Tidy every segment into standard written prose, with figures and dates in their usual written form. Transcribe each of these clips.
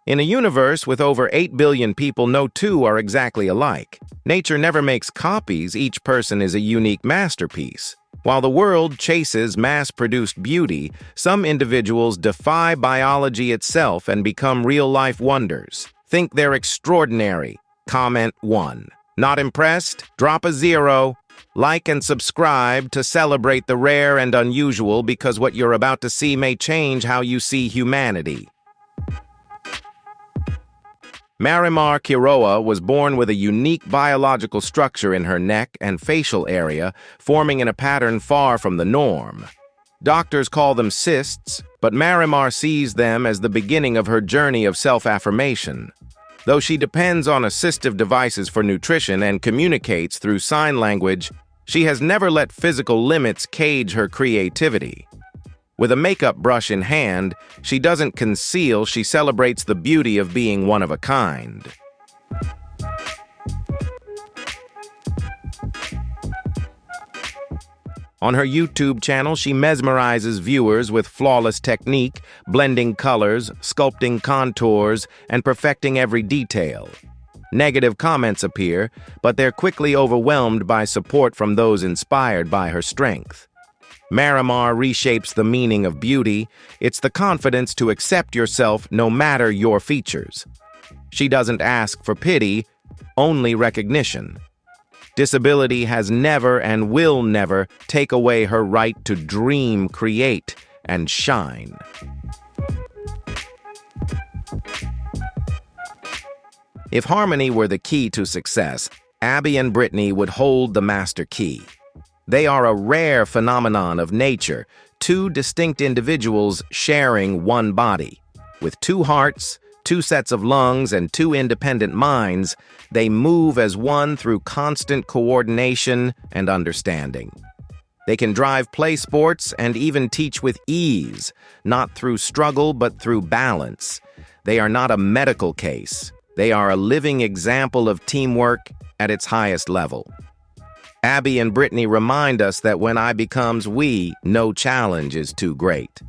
In a universe with over 8 billion people, no two are exactly alike. Nature never makes copies, each person is a unique masterpiece. While the world chases mass-produced beauty, some individuals defy biology itself and become real-life wonders. Think they're extraordinary. Comment 1. Not impressed? Drop a 0. Like and subscribe to celebrate the rare and unusual, because what you're about to see may change how you see humanity. Marimar Quiroa was born with a unique biological structure in her neck and facial area, forming in a pattern far from the norm. Doctors call them cysts, but Marimar sees them as the beginning of her journey of self-affirmation. Though she depends on assistive devices for nutrition and communicates through sign language, she has never let physical limits cage her creativity. With a makeup brush in hand, she doesn't conceal, she celebrates the beauty of being one of a kind. On her YouTube channel, she mesmerizes viewers with flawless technique, blending colors, sculpting contours, and perfecting every detail. Negative comments appear, but they're quickly overwhelmed by support from those inspired by her strength. Marimar reshapes the meaning of beauty. It's the confidence to accept yourself no matter your features. She doesn't ask for pity, only recognition. Disability has never and will never take away her right to dream, create, and shine. If harmony were the key to success, Abby and Brittany would hold the master key. They are a rare phenomenon of nature, two distinct individuals sharing one body. With two hearts, two sets of lungs, and two independent minds, they move as one through constant coordination and understanding. They can drive play sports and even teach with ease, not through struggle but through balance. They are not a medical case. They are a living example of teamwork at its highest level. Abby and Brittany remind us that when I becomes we, no challenge is too great.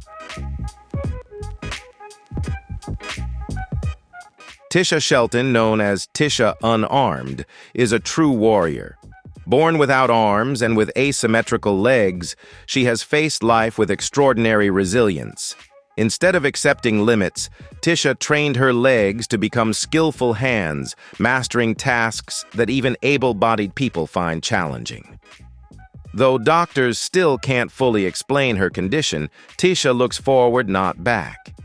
Tisha Shelton, known as Tisha Unarmed, is a true warrior. Born without arms and with asymmetrical legs, she has faced life with extraordinary resilience. Instead of accepting limits, Tisha trained her legs to become skillful hands, mastering tasks that even able-bodied people find challenging. Though doctors still can't fully explain her condition, Tisha looks forward, not back.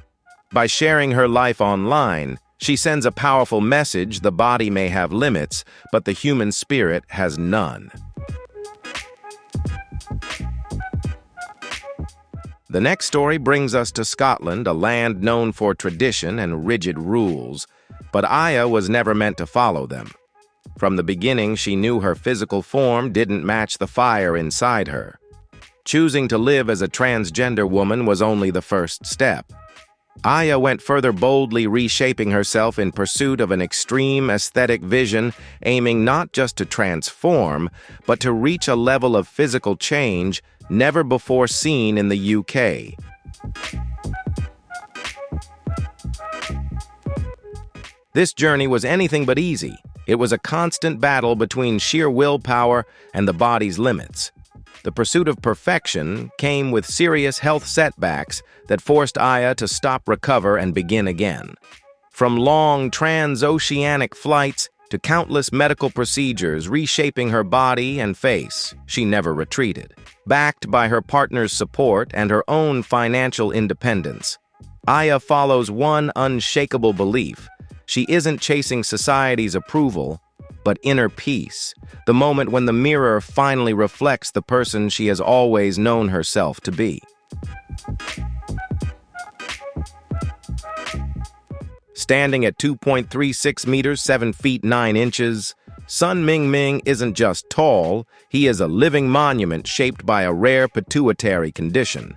By sharing her life online, she sends a powerful message: the body may have limits, but the human spirit has none. The next story brings us to Scotland, a land known for tradition and rigid rules, but Ayla was never meant to follow them. From the beginning, she knew her physical form didn't match the fire inside her. Choosing to live as a transgender woman was only the first step. Ayla went further, boldly reshaping herself in pursuit of an extreme aesthetic vision, aiming not just to transform, but to reach a level of physical change never before seen in the UK. This journey was anything but easy. It was a constant battle between sheer willpower and the body's limits. The pursuit of perfection came with serious health setbacks that forced Ayla to stop, recover, and begin again. From long transoceanic flights to countless medical procedures reshaping her body and face, she never retreated. Backed by her partner's support and her own financial independence, Ayla follows one unshakable belief: she isn't chasing society's approval, but inner peace, the moment when the mirror finally reflects the person she has always known herself to be. Standing at 2.36 meters, 7 feet 9 inches, Sun Mingming isn't just tall, he is a living monument shaped by a rare pituitary condition.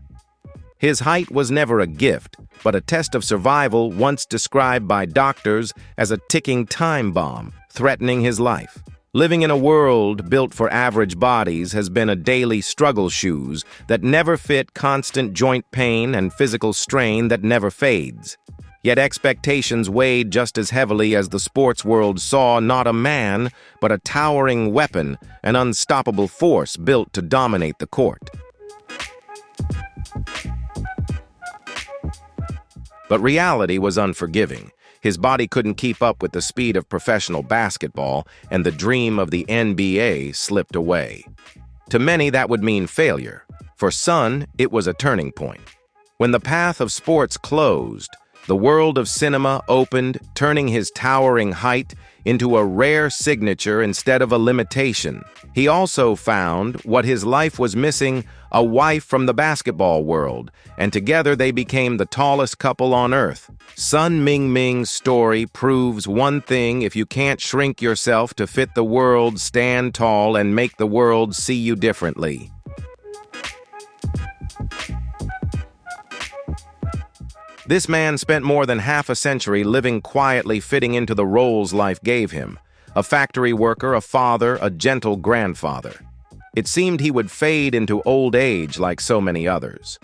His height was never a gift, but a test of survival, once described by doctors as a ticking time bomb, threatening his life. Living in a world built for average bodies has been a daily struggle, shoes that never fit, constant joint pain, and physical strain that never fades. Yet expectations weighed just as heavily as the sports world saw not a man, but a towering weapon, an unstoppable force built to dominate the court. But reality was unforgiving. His body couldn't keep up with the speed of professional basketball, and the dream of the NBA slipped away. To many, that would mean failure. For Sun, it was a turning point. When the path of sports closed, the world of cinema opened, turning his towering height into a rare signature instead of a limitation. He also found what his life was missing, a wife from the basketball world, and together they became the tallest couple on earth. Sun Mingming's story proves one thing: if you can't shrink yourself to fit the world, stand tall and make the world see you differently. This man spent more than half a century living quietly, fitting into the roles life gave him. A factory worker, a father, a gentle grandfather. It seemed he would fade into old age like so many others.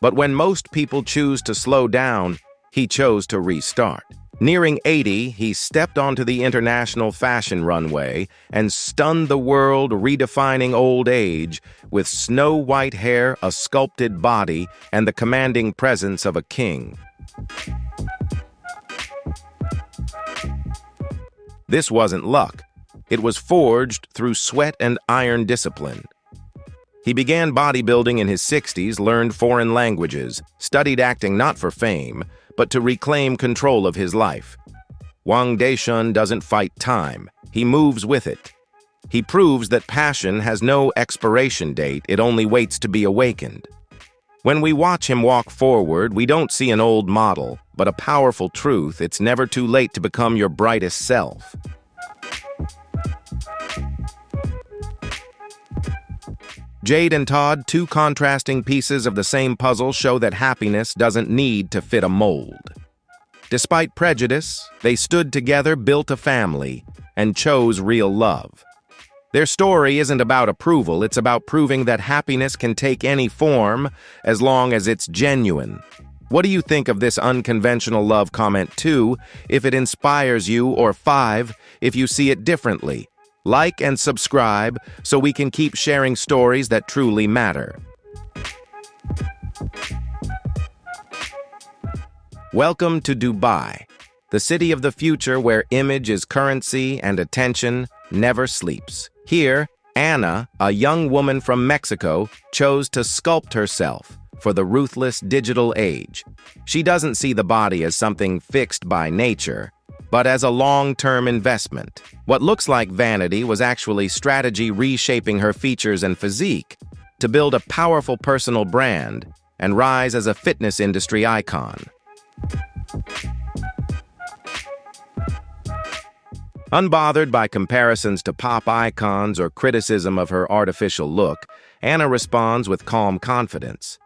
But when most people choose to slow down, he chose to restart. Nearing 80, he stepped onto the international fashion runway and stunned the world, redefining old age with snow-white hair, a sculpted body, and the commanding presence of a king. This wasn't luck. It was forged through sweat and iron discipline. He began bodybuilding in his 60s, learned foreign languages, studied acting not for fame, but to reclaim control of his life. Wang Deshun doesn't fight time. He moves with it. He proves that passion has no expiration date, it only waits to be awakened. When we watch him walk forward, we don't see an old model, but a powerful truth: it's never too late to become your brightest self. Jade and Todd, two contrasting pieces of the same puzzle, show that happiness doesn't need to fit a mold. Despite prejudice, they stood together, built a family, and chose real love. Their story isn't about approval, it's about proving that happiness can take any form as long as it's genuine. What do you think of this unconventional love? Comment 2 if it inspires you, or 5 if you see it differently. Like and subscribe so we can keep sharing stories that truly matter. Welcome to Dubai, the city of the future where image is currency and attention never sleeps. Here, Anna, a young woman from Mexico, chose to sculpt herself for the ruthless digital age. She doesn't see the body as something fixed by nature, but as a long-term investment. What looks like vanity was actually strategy, reshaping her features and physique to build a powerful personal brand and rise as a fitness industry icon. Unbothered by comparisons to pop icons or criticism of her artificial look, Anna responds with calm confidence.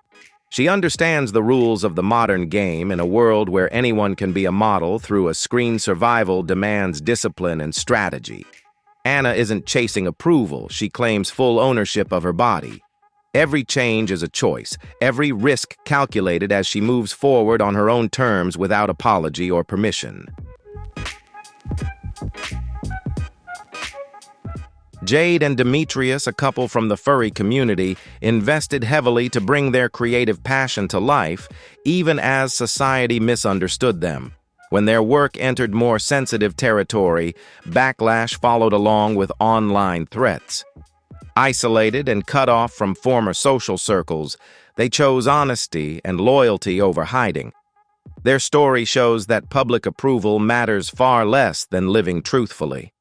She understands the rules of the modern game. In a world where anyone can be a model through a screen, survival demands discipline and strategy. Anna isn't chasing approval, she claims full ownership of her body. Every change is a choice, every risk calculated as she moves forward on her own terms without apology or permission. Jade and Demetrius, a couple from the furry community, invested heavily to bring their creative passion to life, even as society misunderstood them. When their work entered more sensitive territory, backlash followed along with online threats. Isolated and cut off from former social circles, they chose honesty and loyalty over hiding. Their story shows that public approval matters far less than living truthfully.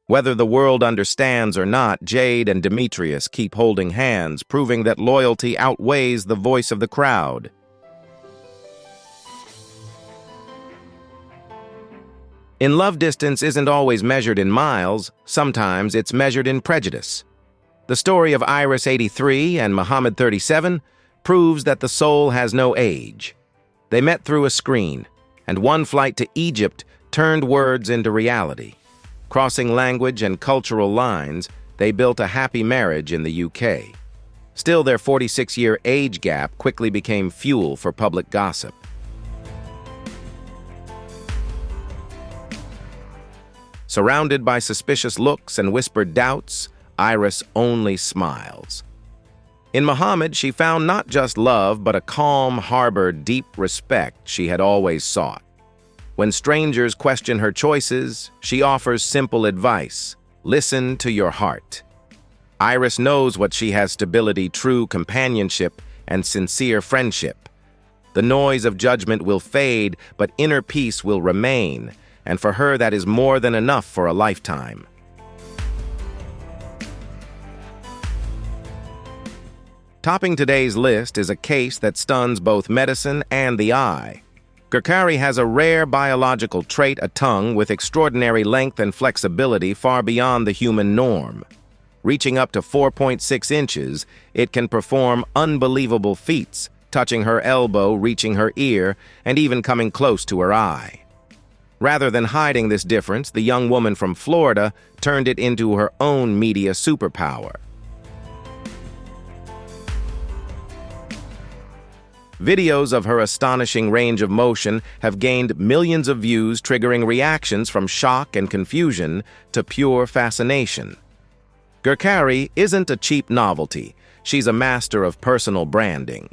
Whether the world understands or not, Jade and Demetrius keep holding hands, proving that loyalty outweighs the voice of the crowd. In love, distance isn't always measured in miles, sometimes it's measured in prejudice. The story of Iris 83 and Muhammad 37 proves that the soul has no age. They met through a screen, and one flight to Egypt turned words into reality. Crossing language and cultural lines, they built a happy marriage in the UK. Still, their 46-year age gap quickly became fuel for public gossip. Surrounded by suspicious looks and whispered doubts, Iris only smiles. In Muhammad, she found not just love, but a calm harbor deep respect she had always sought. When strangers question her choices, she offers simple advice: listen to your heart. Iris knows what she has: stability, true companionship, and sincere friendship. The noise of judgment will fade, but inner peace will remain, and for her that is more than enough for a lifetime. Topping today's list is a case that stuns both medicine and the eye. Gerkary has a rare biological trait, a tongue with extraordinary length and flexibility far beyond the human norm. Reaching up to 4.6 inches, it can perform unbelievable feats, touching her elbow, reaching her ear, and even coming close to her eye. Rather than hiding this difference, the young woman from Florida turned it into her own media superpower. Videos of her astonishing range of motion have gained millions of views, triggering reactions from shock and confusion to pure fascination. Gerkary isn't a cheap novelty. She's a master of personal branding.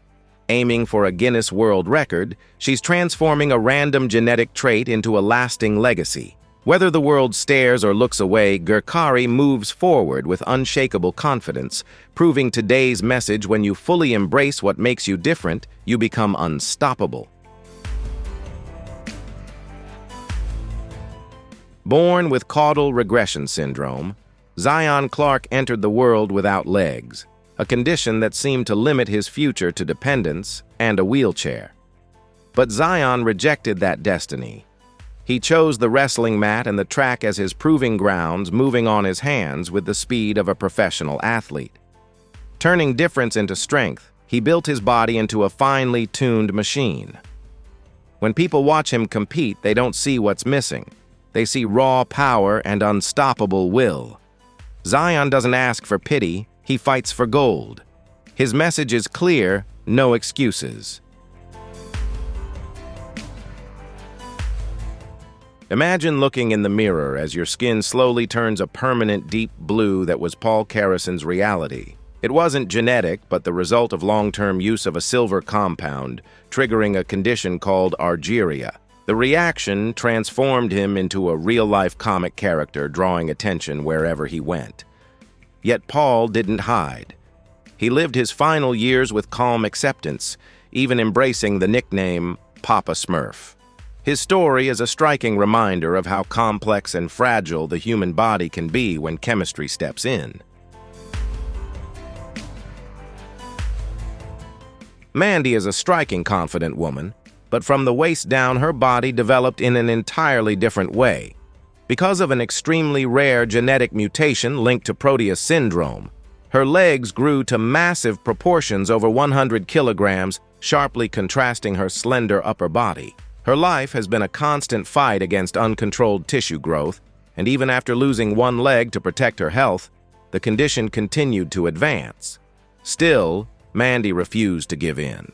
Aiming for a Guinness World Record, she's transforming a random genetic trait into a lasting legacy. Whether the world stares or looks away, Gerkary moves forward with unshakable confidence, proving today's message: when you fully embrace what makes you different, you become unstoppable. Born with caudal regression syndrome, Zion Clark entered the world without legs, a condition that seemed to limit his future to dependence and a wheelchair. But Zion rejected that destiny. He chose the wrestling mat and the track as his proving grounds, moving on his hands with the speed of a professional athlete. Turning difference into strength, he built his body into a finely tuned machine. When people watch him compete, they don't see what's missing. They see raw power and unstoppable will. Zion doesn't ask for pity, he fights for gold. His message is clear: no excuses. Imagine looking in the mirror as your skin slowly turns a permanent deep blue that was Paul Karason's reality. It wasn't genetic, but the result of long-term use of a silver compound, triggering a condition called argyria. The reaction transformed him into a real-life comic character, drawing attention wherever he went. Yet Paul didn't hide. He lived his final years with calm acceptance, even embracing the nickname Papa Smurf. His story is a striking reminder of how complex and fragile the human body can be when chemistry steps in. Mandy is a striking, confident woman, but from the waist down, her body developed in an entirely different way. Because of an extremely rare genetic mutation linked to Proteus syndrome, her legs grew to massive proportions, over 100 kilograms, sharply contrasting her slender upper body. Her life has been a constant fight against uncontrolled tissue growth, and even after losing one leg to protect her health, the condition continued to advance. Still, Mandy refused to give in.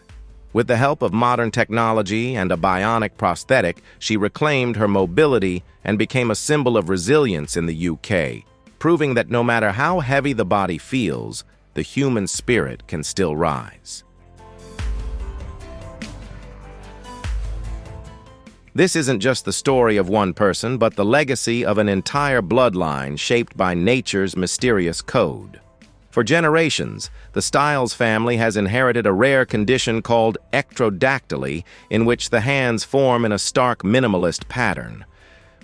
With the help of modern technology and a bionic prosthetic, she reclaimed her mobility and became a symbol of resilience in the UK, proving that no matter how heavy the body feels, the human spirit can still rise. This isn't just the story of one person, but the legacy of an entire bloodline shaped by nature's mysterious code. For generations, the Stiles family has inherited a rare condition called ectrodactyly, in which the hands form in a stark minimalist pattern.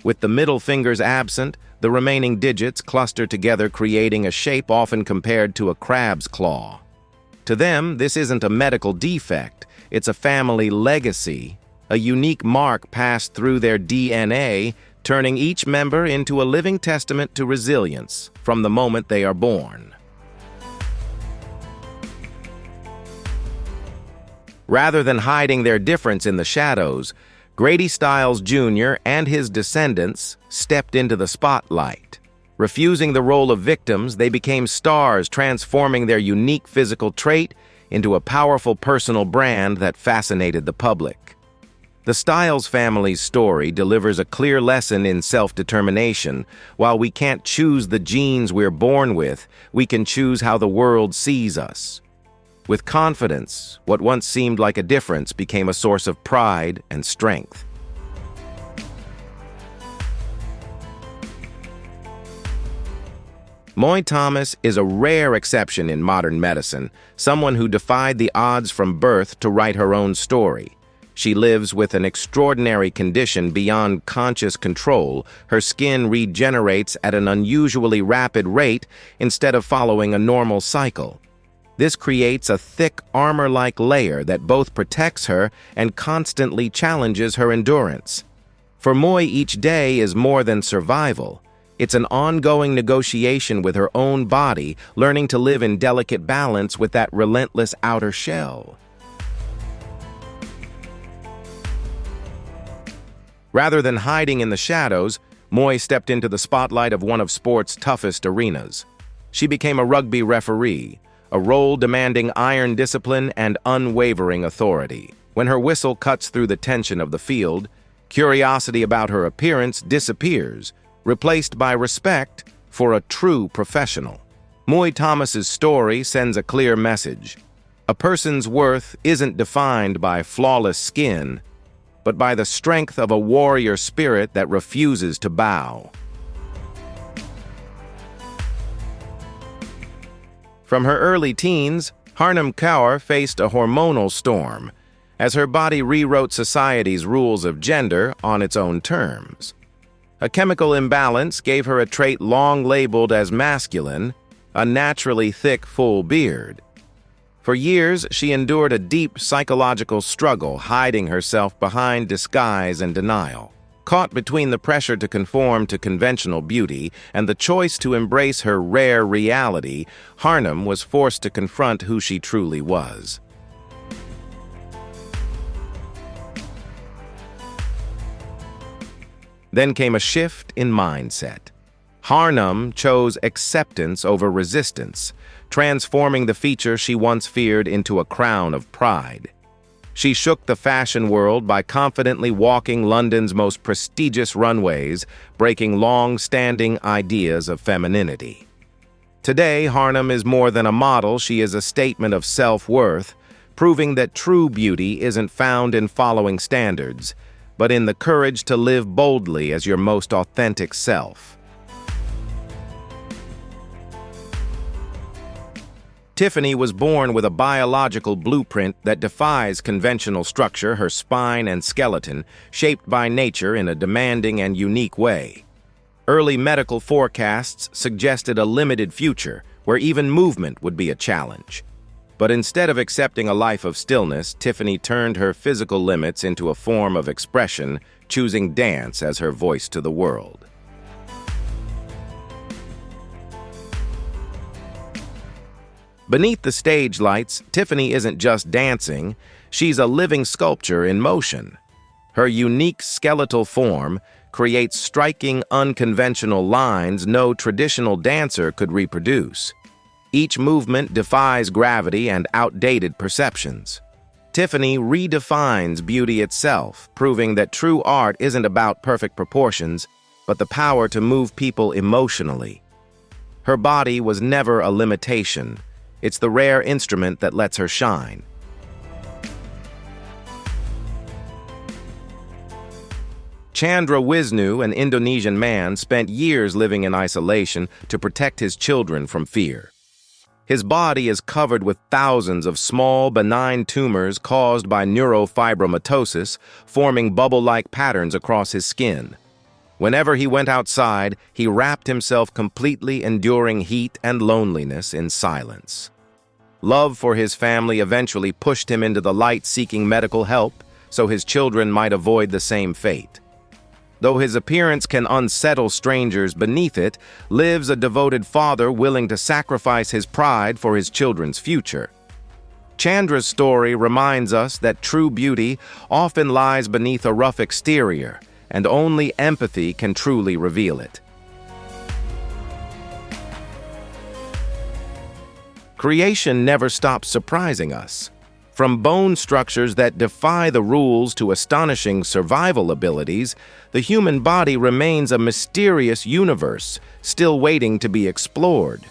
With the middle fingers absent, the remaining digits cluster together, creating a shape often compared to a crab's claw. To them, this isn't a medical defect, it's a family legacy, a unique mark passed through their DNA, turning each member into a living testament to resilience from the moment they are born. Rather than hiding their difference in the shadows, Grady Stiles Jr. and his descendants stepped into the spotlight. Refusing the role of victims, they became stars, transforming their unique physical trait into a powerful personal brand that fascinated the public. The Stiles family's story delivers a clear lesson in self-determination. While we can't choose the genes we're born with, we can choose how the world sees us. With confidence, what once seemed like a difference became a source of pride and strength. Mui Thomas is a rare exception in modern medicine, someone who defied the odds from birth to write her own story. She lives with an extraordinary condition beyond conscious control. Her skin regenerates at an unusually rapid rate instead of following a normal cycle. This creates a thick armor-like layer that both protects her and constantly challenges her endurance. For Mui, each day is more than survival. It's an ongoing negotiation with her own body, learning to live in delicate balance with that relentless outer shell. Rather than hiding in the shadows, Mui stepped into the spotlight of one of sport's toughest arenas. She became a rugby referee, a role demanding iron discipline and unwavering authority. When her whistle cuts through the tension of the field, curiosity about her appearance disappears, replaced by respect for a true professional. Mui Thomas's story sends a clear message. A person's worth isn't defined by flawless skin, but by the strength of a warrior spirit that refuses to bow. From her early teens, Harnaam Kaur faced a hormonal storm, as her body rewrote society's rules of gender on its own terms. A chemical imbalance gave her a trait long labeled as masculine, a naturally thick, full beard. For years, she endured a deep psychological struggle, hiding herself behind disguise and denial. Caught between the pressure to conform to conventional beauty and the choice to embrace her rare reality, Harnaam was forced to confront who she truly was. Then came a shift in mindset. Harnaam chose acceptance over resistance, transforming the feature she once feared into a crown of pride. She shook the fashion world by confidently walking London's most prestigious runways, breaking long-standing ideas of femininity. Today, Harnaam is more than a model. She is a statement of self-worth, proving that true beauty isn't found in following standards, but in the courage to live boldly as your most authentic self. Tiffany was born with a biological blueprint that defies conventional structure, her spine and skeleton, shaped by nature in a demanding and unique way. Early medical forecasts suggested a limited future, where even movement would be a challenge. But instead of accepting a life of stillness, Tiffany turned her physical limits into a form of expression, choosing dance as her voice to the world. Beneath the stage lights, Tiffany isn't just dancing, she's a living sculpture in motion. Her unique skeletal form creates striking, unconventional lines no traditional dancer could reproduce. Each movement defies gravity and outdated perceptions. Tiffany redefines beauty itself, proving that true art isn't about perfect proportions, but the power to move people emotionally. Her body was never a limitation. It's the rare instrument that lets her shine. Chandra Wisnu, an Indonesian man, spent years living in isolation to protect his children from fear. His body is covered with thousands of small, benign tumors caused by neurofibromatosis, forming bubble-like patterns across his skin. Whenever he went outside, he wrapped himself completely, enduring heat and loneliness in silence. Love for his family eventually pushed him into the light, seeking medical help, so his children might avoid the same fate. Though his appearance can unsettle strangers, beneath it lives a devoted father willing to sacrifice his pride for his children's future. Chandra's story reminds us that true beauty often lies beneath a rough exterior, and only empathy can truly reveal it. Creation never stops surprising us. From bone structures that defy the rules to astonishing survival abilities, the human body remains a mysterious universe, still waiting to be explored.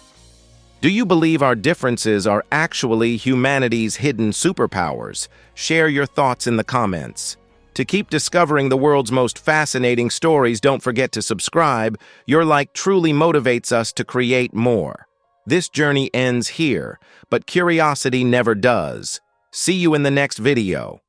Do you believe our differences are actually humanity's hidden superpowers? Share your thoughts in the comments. To keep discovering the world's most fascinating stories, don't forget to subscribe. Your like truly motivates us to create more. This journey ends here, but curiosity never does. See you in the next video.